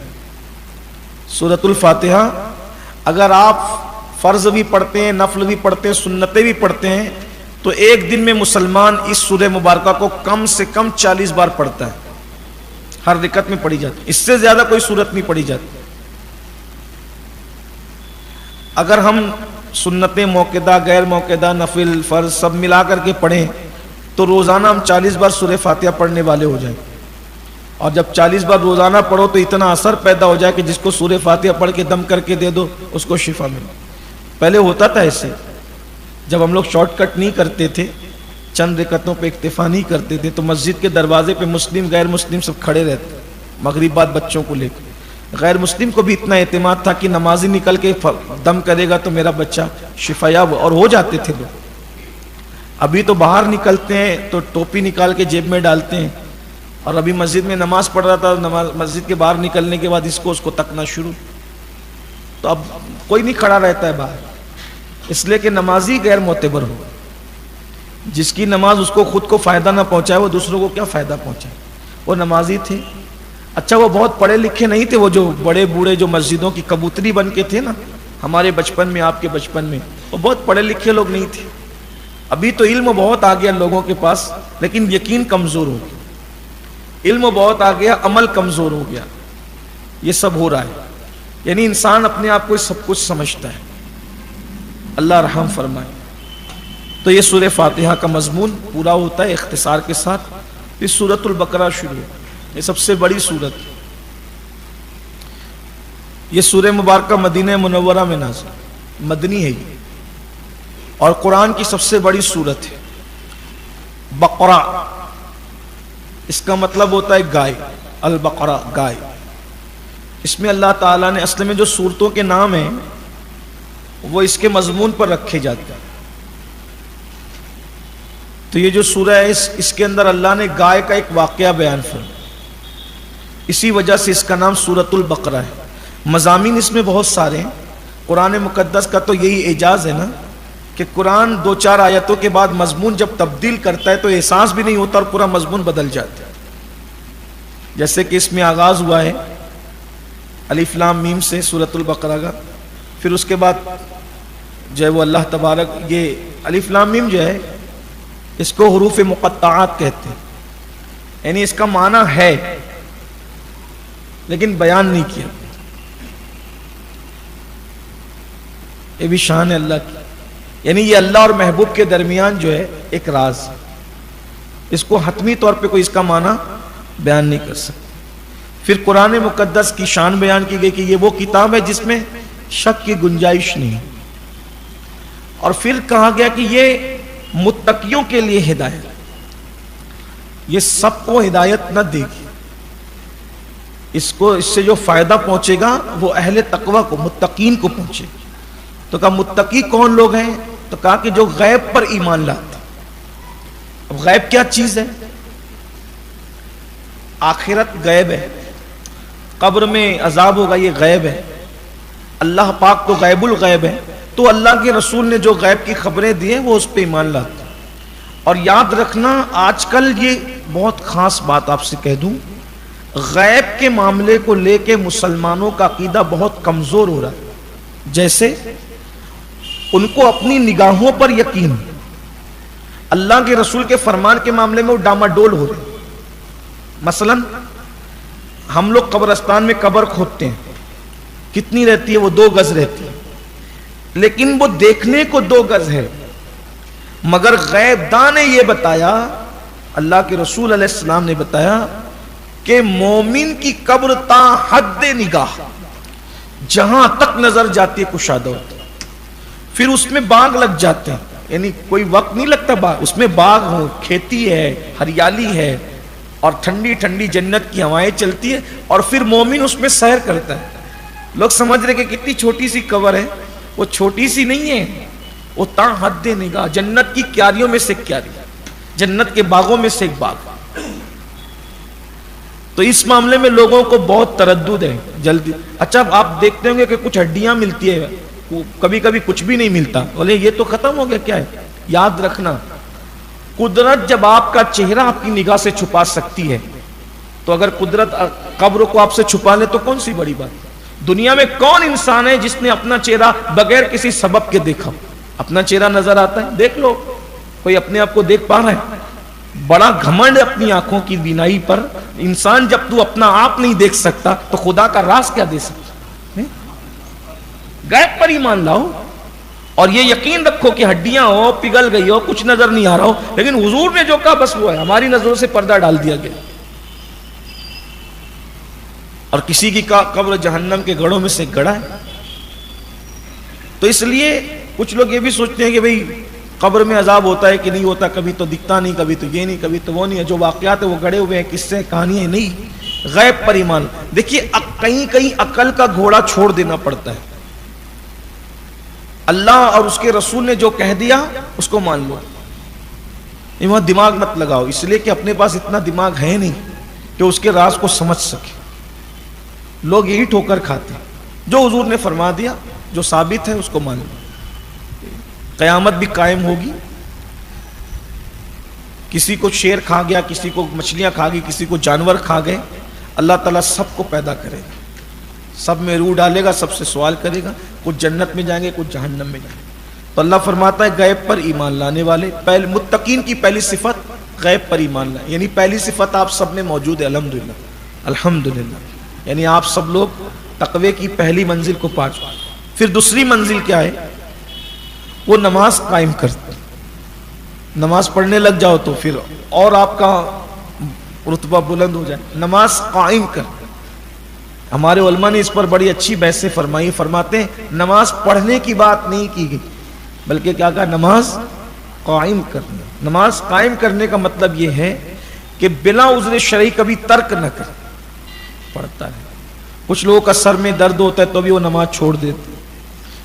سورۃ الفاتحہ۔ اگر آپ فرض بھی پڑھتے ہیں، نفل بھی پڑھتے ہیں، سنتیں بھی پڑھتے ہیں، تو ایک دن میں مسلمان اس سورہ مبارکہ کو کم سے کم 40 بار پڑھتا ہے، ہر رکعت میں پڑھی جاتی ہے، اس سے زیادہ کوئی سورت نہیں پڑھی جاتی۔ اگر ہم سنتیں موقعہ، غیر موقعہ، نفل، فرض سب ملا کر کے پڑھیں تو روزانہ ہم 40 بار سورہ فاتحہ پڑھنے والے ہو جائیں، اور جب 40 بار روزانہ پڑھو تو اتنا اثر پیدا ہو جائے کہ جس کو سورہ فاتحہ پڑھ کے دم کر کے دے دو اس کو شفا ملے۔ پہلے ہوتا تھا ایسے، جب ہم لوگ شارٹ کٹ نہیں کرتے تھے، چند رکعتوں پہ اکتفا نہیں کرتے تھے، تو مسجد کے دروازے پہ مسلم غیر مسلم سب کھڑے رہتے، مغرب بعد بچوں کو لے کے۔ غیر مسلم کو بھی اتنا اعتماد تھا کہ نمازی نکل کے دم کرے گا تو میرا بچہ شفا یاب، اور ہو جاتے تھے لوگ۔ ابھی تو باہر نکلتے ہیں تو ٹوپی نکال کے جیب میں ڈالتے ہیں، اور ابھی مسجد میں نماز پڑھ رہا تھا، مسجد کے باہر نکلنے کے بعد اس کو تکنا شروع۔ تو اب کوئی نہیں کھڑا رہتا ہے باہر، اس لیے کہ نمازی غیر معتبر ہو، جس کی نماز اس کو خود کو فائدہ نہ پہنچائے وہ دوسروں کو کیا فائدہ پہنچائے۔ وہ نمازی تھے، اچھا وہ بہت پڑھے لکھے نہیں تھے، وہ جو بڑے بوڑھے جو مسجدوں کی کبوتری بن کے تھے نا ہمارے بچپن میں، آپ کے بچپن میں، وہ بہت پڑھے لکھے لوگ نہیں تھے۔ ابھی تو علم بہت آ گیا لوگوں کے پاس، لیکن یقین کمزور ہو گیا۔ علم بہت آ گیا، عمل کمزور ہو گیا، یہ سب ہو رہا ہے۔ یعنی انسان اپنے آپ کو سب کچھ سمجھتا ہے، اللہ رحم فرمائے۔ تو یہ سورہ فاتحہ کا مضمون پورا ہوتا ہے اختصار کے ساتھ۔ پھر سورۃ البقرہ شروع، یہ سب سے بڑی سورت ہے۔ یہ سورہ مبارکہ مدینہ منورہ میں نازل، مدنی ہے یہ، اور قرآن کی سب سے بڑی سورت ہے۔ بقرہ اس کا مطلب ہوتا ہے گائے، البقرہ گائے۔ اس میں اللہ تعالیٰ نے اصل میں جو سورتوں کے نام ہیں وہ اس کے مضمون پر رکھے جاتے ہیں۔ تو یہ جو سورہ ہے اس کے اندر اللہ نے گائے کا ایک واقعہ بیان فرمایا، اسی وجہ سے اس کا نام سورۃ البقرہ ہے۔ مضامین اس میں بہت سارے ہیں۔ قرآن مقدس کا تو یہی اعجاز ہے نا کہ قرآن 2-4 آیتوں کے بعد مضمون جب تبدیل کرتا ہے تو احساس بھی نہیں ہوتا اور پورا مضمون بدل جاتا ہے۔ جیسے کہ اس میں آغاز ہوا ہے الف لام میم سے سورۃ البقرہ کا، پھر اس کے بعد جو ہے وہ اللہ تبارک، یہ الف لام میم جو ہے اس کو حروف مقطعات کہتے ہیں، یعنی اس کا معنی ہے لیکن بیان نہیں کیا۔ یہ بھی شان ہے اللہ کی، یعنی یہ اللہ اور محبوب کے درمیان جو ہے ایک راز، اس کو حتمی طور پہ کوئی اس کا معنی بیان نہیں کر سکتا۔ پھر قرآن مقدس کی شان بیان کی گئی کہ یہ وہ کتاب ہے جس میں شک کی گنجائش نہیں، اور پھر کہا گیا کہ یہ متقیوں کے لیے ہدایت، یہ سب کو ہدایت نہ دے گی، اس سے جو فائدہ پہنچے گا وہ اہل تقوی کو، متقین کو پہنچے گا۔ تو کہا متقی کون لوگ ہیں؟ تو کہا کہ جو غیب پر ایمان لاتے۔ اب غیب کیا چیز ہے؟ آخرت غیب ہے، قبر میں عذاب ہوگا یہ غیب ہے، اللہ پاک تو غیب الغیب ہے، تو اللہ کے رسول نے جو غیب کی خبریں دی ہیں وہ اس پہ ایمان لاتے۔ اور یاد رکھنا آج کل یہ بہت خاص بات آپ سے کہہ دوں، غیب کے معاملے کو لے کے مسلمانوں کا عقیدہ بہت کمزور ہو رہا ہے۔ جیسے ان کو اپنی نگاہوں پر یقین، اللہ کے رسول کے فرمان کے معاملے میں وہ ڈاماڈول ہو رہے۔ مثلا ہم لوگ قبرستان میں قبر کھودتے ہیں، کتنی رہتی ہے؟ وہ 2 گز رہتی ہے، لیکن وہ دیکھنے کو 2 گز ہے، مگر غیب داں نے یہ بتایا، اللہ کے رسول علیہ السلام نے بتایا کہ مومن کی قبر تا حد نگاہ جہاں تک نظر جاتی ہے کشادہ ہوتی ہے. پھر اس میں باغ لگ جاتے ہیں، یعنی کوئی وقت نہیں لگتا باغ، اس میں باغ ہو، کھیتی ہے، ہریالی ہے، اور ٹھنڈی ٹھنڈی جنت کی ہوائیں چلتی ہے، اور پھر مومن اس میں سیر کرتا ہے. لوگ سمجھ رہے کہ کتنی چھوٹی سی قبر ہے، وہ چھوٹی سی نہیں ہے، وہ تا حد نگاہ جنت کی کیاریوں میں سے کیاری، جنت کے باغوں میں سے ایک باغ. تو اس معاملے میں لوگوں کو بہت تردد ہے جلدی. اچھا آپ دیکھتے ہوں گے کہ کچھ ہڈیاں ملتی ہے، کبھی کبھی کچھ بھی نہیں ملتا، بولے یہ تو ختم ہو گیا. کیا ہے؟ یاد رکھنا، قدرت جب آپ کا چہرہ آپ کی نگاہ سے چھپا سکتی ہے تو اگر قدرت قبر کو آپ سے چھپا لے تو کون سی بڑی بات. دنیا میں کون انسان ہے جس نے اپنا چہرہ بغیر کسی سبب کے دیکھا؟ اپنا چہرہ نظر آتا ہے، دیکھ لو. کوئی اپنے آپ کو دیکھ پا رہا ہے؟ بڑا گھمنڈ اپنی آنکھوں کی بینائی پر. انسان جب تو اپنا آپ نہیں دیکھ سکتا تو خدا کا راز کیا دے سکتا؟ غیب پر ایمان لاؤ اور یہ یقین رکھو کہ ہڈیاں ہو، پگھل گئی ہو، کچھ نظر نہیں آ رہا ہو، لیکن حضور نے جو کہا بس وہ ہے. ہماری نظروں سے پردہ ڈال دیا گیا. اور کسی کی قبر جہنم کے گڑھوں میں سے گڑھا ہے. تو اس لیے کچھ لوگ یہ بھی سوچتے ہیں کہ بھئی قبر میں عذاب ہوتا ہے کہ نہیں ہوتا، کبھی تو دکھتا نہیں، کبھی تو یہ نہیں، کبھی تو وہ نہیں ہے. جو واقعات ہیں وہ گڑے ہوئے ہیں، قصے کہانیاں نہیں. غیب پر ایمان. دیکھیے کہیں کہیں عقل کا گھوڑا چھوڑ دینا پڑتا ہے. اللہ اور اس کے رسول نے جو کہہ دیا اس کو مان لو، وہاں دماغ مت لگاؤ، اس لیے کہ اپنے پاس اتنا دماغ ہے نہیں کہ اس کے راز کو سمجھ سکے. لوگ یہی ٹھوکر کھاتے ہیں. جو حضور نے فرما دیا، جو ثابت ہے اس کو مان لو. قیامت بھی قائم ہوگی. کسی کو شیر کھا گیا، کسی کو مچھلیاں کھا گئی، کسی کو جانور کھا گئے. اللہ تعالیٰ سب کو پیدا کرے گا، سب میں روح ڈالے گا، سب سے سوال کرے گا. کچھ جنت میں جائیں گے، کچھ جہنم میں جائیں گے. تو اللہ فرماتا ہے غیب پر ایمان لانے والے، متقین کی پہلی صفت غیب پر ایمان لائے. یعنی پہلی صفت آپ سب میں موجود ہے. الحمدللہ الحمدللہ. یعنی آپ سب لوگ تقوی کی پہلی منزل کو پا چکے. پھر دوسری منزل کیا ہے؟ وہ نماز قائم کرتے. نماز پڑھنے لگ جاؤ تو پھر اور آپ کا رتبہ بلند ہو جائے. نماز قائم کر. ہمارے علماء نے اس پر بڑی اچھی بحثیں فرمائی. فرماتے ہیں نماز پڑھنے کی بات نہیں کی گئی، بلکہ کیا کہا؟ نماز قائم کرنا. نماز قائم کرنے کا مطلب یہ ہے کہ بلا عذر شرعی کبھی ترک نہ کر. پڑھتا ہے. کچھ لوگوں کا سر میں درد ہوتا ہے تو بھی وہ نماز چھوڑ دیتے ہیں.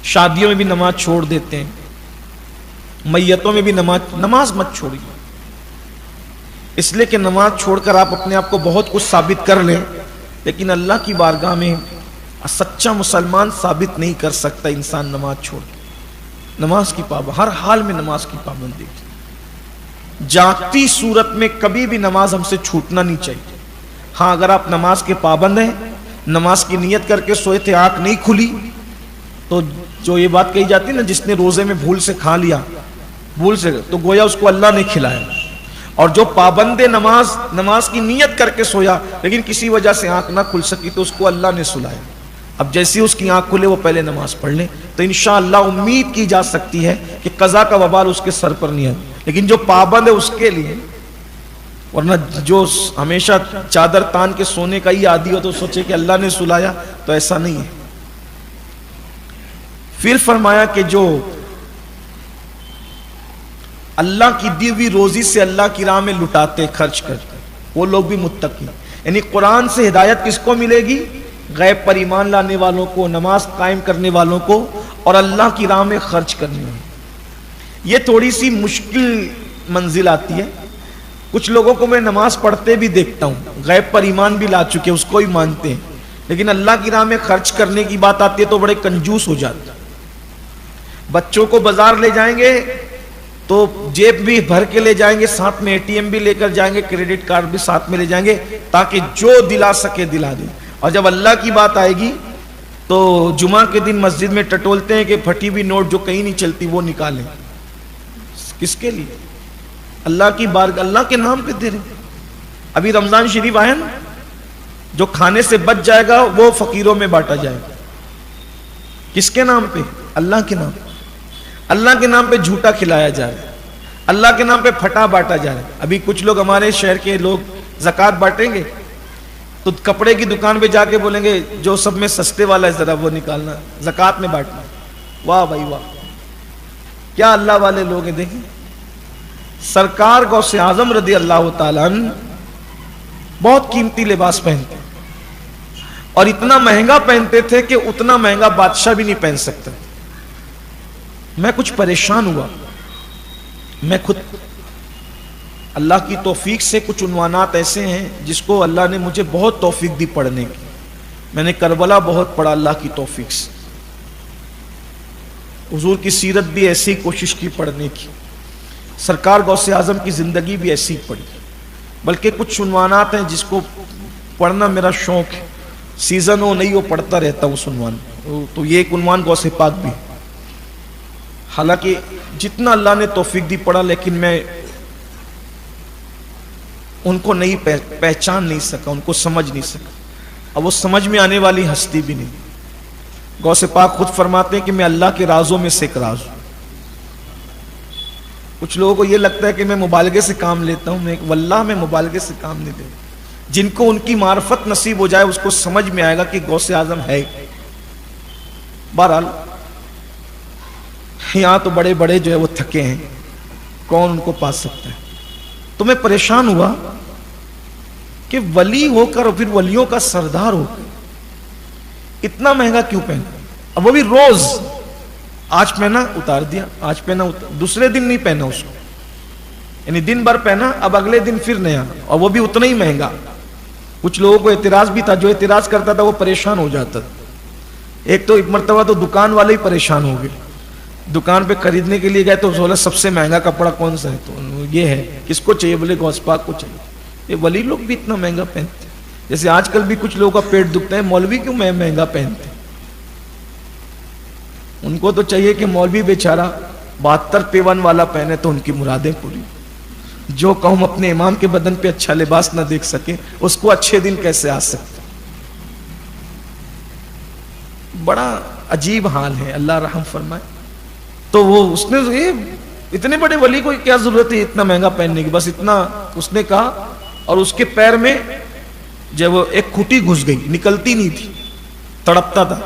شادیوں میں بھی نماز چھوڑ دیتے ہیں. میتوں میں بھی نماز مت چھوڑیے. اس لیے کہ نماز چھوڑ کر آپ اپنے آپ کو بہت کچھ ثابت کر لیں، لیکن اللہ کی بارگاہ میں سچا مسلمان ثابت نہیں کر سکتا انسان نماز چھوڑ کے. نماز کی پابند، ہر حال میں نماز کی پابندی. جاگتی صورت میں کبھی بھی نماز ہم سے چھوٹنا نہیں چاہیے. ہاں اگر آپ نماز کے پابند ہیں، نماز کی نیت کر کے سوئے تھے، آنکھ نہیں کھلی، تو جو یہ بات کہی جاتی ہے نا، جس نے روزے میں بھول سے کھا لیا، بھول سے، تو گویا اس کو اللہ نے کھلایا. اور جو پابند نماز کی نیت کر کے سویا لیکن کسی وجہ سے آنکھ نہ کھل سکی تو اس کو اللہ نے سلایا. اب جیسی اس کی آنکھ کھلے وہ پہلے نماز پڑھ لیں تو انشاءاللہ امید کی جا سکتی ہے کہ قضا کا وبال اس کے سر پر نہیں ہے. لیکن جو پابند ہے اس کے لیے، ورنہ جو ہمیشہ چادر تان کے سونے کا ہی عادی ہو تو سوچے کہ اللہ نے سلایا، تو ایسا نہیں ہے. پھر فرمایا کہ جو اللہ کی دی ہوئی روزی سے اللہ کی راہ میں لٹاتے، خرچ کرتے، وہ لوگ بھی متقی. یعنی قرآن سے ہدایت کس کو ملے گی؟ غیب پر ایمان لانے والوں کو، نماز قائم کرنے والوں کو، اور اللہ کی راہ میں خرچ کرنے والوں. یہ تھوڑی سی مشکل منزل آتی ہے. کچھ لوگوں کو میں نماز پڑھتے بھی دیکھتا ہوں، غیب پر ایمان بھی لا چکے، اس کو ہی مانتے ہیں، لیکن اللہ کی راہ میں خرچ کرنے کی بات آتی ہے تو بڑے کنجوس ہو جاتے ہیں. بچوں کو بازار لے جائیں گے تو جیب بھی بھر کے لے جائیں گے، ساتھ میں ATM بھی لے کر جائیں گے، کریڈٹ کارڈ بھی ساتھ میں لے جائیں گے تاکہ جو دلا سکے دلا دیں. اور جب اللہ کی بات آئے گی تو جمعہ کے دن مسجد میں ٹٹولتے ہیں کہ پھٹی ہوئی نوٹ جو کہیں نہیں چلتی وہ نکالیں. کس کے لیے؟ اللہ کی بارگاہ، اللہ کے نام پہ دے رہے. ابھی رمضان شریف آیا نا، جو کھانے سے بچ جائے گا وہ فقیروں میں بانٹا جائے گا. کس کے نام پہ؟ اللہ کے نام. اللہ کے نام پہ جھوٹا کھلایا جا رہا ہے، اللہ کے نام پہ پھٹا بانٹا جا رہا ہے. ابھی کچھ لوگ ہمارے شہر کے لوگ زکوٰۃ بانٹیں گے، تو کپڑے کی دکان پہ جا کے بولیں گے جو سب میں سستے والا ہے ذرا وہ نکالنا، زکوٰۃ میں بانٹنا. واہ بھائی واہ، کیا اللہ والے لوگ ہیں. دیکھیں سرکار غوث اعظم رضی اللہ تعالیٰ عنہ بہت قیمتی لباس پہنتے اور اتنا مہنگا پہنتے تھے کہ اتنا مہنگا بادشاہ بھی نہیں پہن سکتا. میں کچھ پریشان ہوا، میں خود اللہ کی توفیق سے کچھ عنوانات ایسے ہیں جس کو اللہ نے مجھے بہت توفیق دی پڑھنے کی. میں نے کربلا بہت پڑھا اللہ کی توفیق سے، حضور کی سیرت بھی ایسی کوشش کی پڑھنے کی، سرکار غوث اعظم کی زندگی بھی ایسی پڑھی. بلکہ کچھ عنوانات ہیں جس کو پڑھنا میرا شوق ہے، سیزن ہو نہیں ہو پڑھتا رہتا ہوں اس عنوان. تو یہ ایک عنوان غوث پاک بھی، حالانکہ جتنا اللہ نے توفیق دی پڑھا لیکن میں ان کو نہیں پہچان نہیں سکا، ان کو سمجھ نہیں سکا. اب وہ سمجھ میں آنے والی ہستی بھی نہیں. غوث پاک خود فرماتے ہیں کہ میں اللہ کے رازوں میں سے ایک راز ہوں. کچھ لوگوں کو یہ لگتا ہے کہ میں مبالغے سے کام لیتا ہوں، واللہ میں مبالغے سے کام نہیں لیتا. جن کو ان کی معرفت نصیب ہو جائے اس کو سمجھ میں آئے گا کہ غوث اعظم ہے. بہرحال یہاں تو بڑے بڑے جو ہے وہ تھکے ہیں، کون ان کو پا سکتا ہے. تو میں پریشان ہوا کہ ولی ہو کر اور پھر ولیوں کا سردار ہو کر اتنا مہنگا کیوں پہنا. اب وہ بھی روز، آج پہنا اتار دیا، آج پہنا دوسرے دن نہیں پہنا اس کو، یعنی دن بھر پہنا اب اگلے دن پھر نیا، اور وہ بھی اتنا ہی مہنگا. کچھ لوگوں کو اعتراض بھی تھا، جو اعتراض کرتا تھا وہ پریشان ہو جاتا تھا. ایک تو ایک مرتبہ تو دکان والے ہی پریشان ہو گئے، دکان پہ خریدنے کے لیے گئے تو بولا سب سے مہنگا کپڑا کون سا ہے، تو یہ ہے. کس کو چاہیے؟ بولے غوث پاک کو چاہیے. یہ ولی لوگ بھی اتنا مہنگا پہنتے ہیں. جیسے آج کل بھی کچھ لوگوں کا پیٹ دکھتا ہے، مولوی کیوں مہنگا پہنتے ہیں؟ ان کو تو چاہیے کہ مولوی بیچارہ 72 پیون والا پہنے تو ان کی مرادیں پوری. جو قوم اپنے امام کے بدن پہ اچھا لباس نہ دیکھ سکے اس کو اچھے دن کیسے آ سکتے؟ بڑا عجیب حال ہے، اللہ رحم فرمائے. تو وہ اس نے اتنے بڑے ولی کو کیا ضرورت ہے اتنا مہنگا پہننے کی، بس اتنا اس نے کہا. اور اس کے پیر میں جب وہ ایک کھوٹی گھس گئی، نکلتی نہیں تھی، تڑپتا تھا.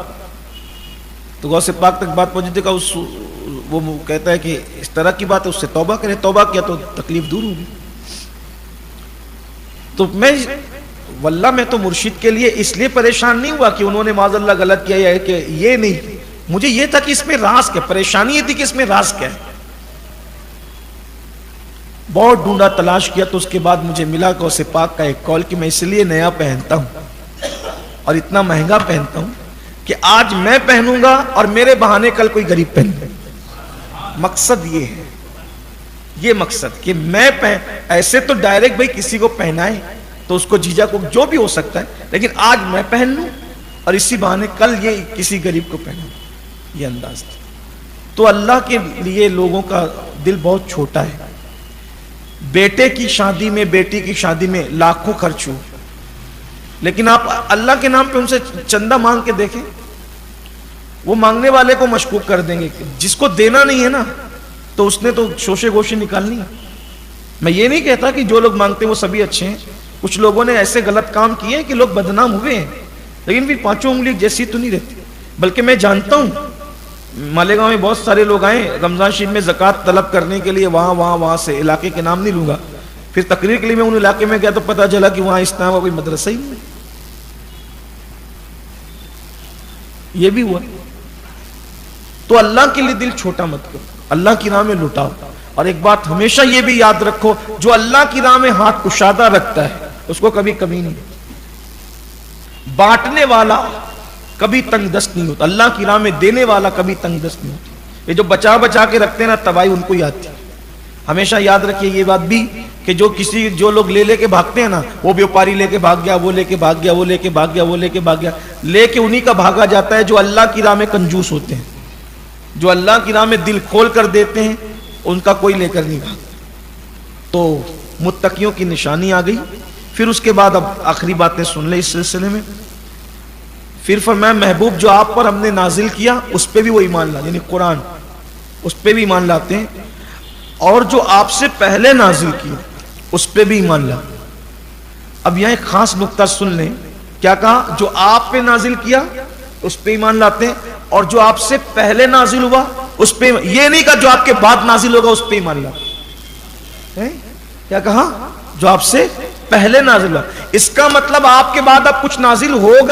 تو غوث پاک تک بات پہنچی تھی. وہ کہتا ہے کہ اس طرح کی بات ہے، اس سے توبہ کرے. توبہ کیا تو تکلیف دور ہوگی. تو واللہ میں تو مرشد کے لیے اس لیے پریشان نہیں ہوا کہ انہوں نے معاذ اللہ غلط کیا ہے، کہ یہ نہیں، مجھے یہ تھا کہ اس میں راز کیا. پریشانی یہ تھی کہ اس میں راز کیا ہے. بہت ڈھونڈا، تلاش کیا، تو اس کے بعد مجھے ملا غوث پاک کا ایک قول کہ میں اس لیے نیا پہنتا ہوں اور اتنا مہنگا پہنتا ہوں کہ آج میں پہنوں گا اور میرے بہانے کل کوئی غریب پہن لے. مقصد یہ ہے، یہ مقصد کہ میں ایسے تو ڈائریکٹ بھائی کسی کو پہنائے تو اس کو جیجا کو جو بھی ہو سکتا ہے، لیکن آج میں پہن لوں اور اسی بہانے کل یہ کسی غریب کو پہنوں. یہ انداز تھا. تو اللہ کے لیے لوگوں کا دل بہت چھوٹا ہے. بیٹے کی شادی میں، بیٹی کی شادی میں لاکھوں خرچ ہو، لیکن آپ اللہ کے نام پہ ان سے چندہ مانگ کے دیکھیں، وہ مانگنے والے کو مشکوک کر دیں گے. جس کو دینا نہیں ہے نا تو اس نے تو شوشے گوشے نکالنی ہے. میں یہ نہیں کہتا کہ جو لوگ مانگتے ہیں وہ سبھی اچھے ہیں. کچھ لوگوں نے ایسے غلط کام کیے ہیں کہ لوگ بدنام ہوئے ہیں، لیکن پھر پانچوں انگلی جیسی تو نہیں رہتی. بلکہ میں جانتا ہوں مالیگاؤں میں بہت سارے لوگ آئے رمضان شریف میں زکوٰۃ طلب کرنے کے لیے، وہاں سے، علاقے کے نام نہیں لوں گا. پھر تقریر کے لیے میں ان علاقے میں گیا تو پتہ چلا کہ وہاں اس طرح کا کوئی مدرسہ ہی نہیں. یہ بھی ہوا. تو اللہ کے لیے دل چھوٹا مت کرو، اللہ کی راہ میں لٹاؤ. اور ایک بات ہمیشہ یہ بھی یاد رکھو، جو اللہ کی راہ میں ہاتھ کشادہ رکھتا ہے اس کو کبھی کمی نہیں. بانٹنے والا کبھی تنگ دست نہیں ہوتا، اللہ کی راہ میں دینے والا کبھی تنگ دست نہیں ہوتا. یہ جو بچا بچا کے رکھتے ہیں نا، تباہی ان کو ہی آتی ہے. ہمیشہ یاد رکھیے یہ بات بھی کہ جو لوگ لے کے بھاگتے ہیں نا، وہ بیوپاری لے کے بھاگ گیا، وہ لے کے بھاگ گیا، وہ لے کے بھاگ گیا، وہ لے کے بھاگ گیا. لے کے انہی کا بھاگا جاتا ہے جو اللہ کی راہ میں کنجوس ہوتے ہیں، جو اللہ کی راہ میں دل کھول کر دیتے ہیں، ان کا کوئی لے کر نہیں بھاگتا. تو متقیوں کی نشانی آ گئی. پھر اس کے بعد اب آخری باتیں سن لیں اس سلسلے میں. پھر فرمایا محبوب جو آپ پر ہم نے نازل کیا اس پہ بھی وہ ایمان لا، یعنی قرآن، اس پہ بھی ایمان لاتے ہیں. اور جو آپ سے پہلے نازل کیا اس پہ بھی ایمان لا. اب یہاں ایک خاص نقطہ سن لیں کیا کہا؟ جو آپ پہ نازل کیا اس پہ ایمان لاتے ہیں، اور جو آپ سے پہلے نازل ہوا اس پہ، یہ نہیں کہا جو آپ کے بعد نازل ہوگا اس پہ ایمان لاتے ہیں۔ کیا کہا؟ جو آپ سے پہلے نازل ہوا، اس کا مطلب آپ کے بعد اب کچھ نازل ہوگا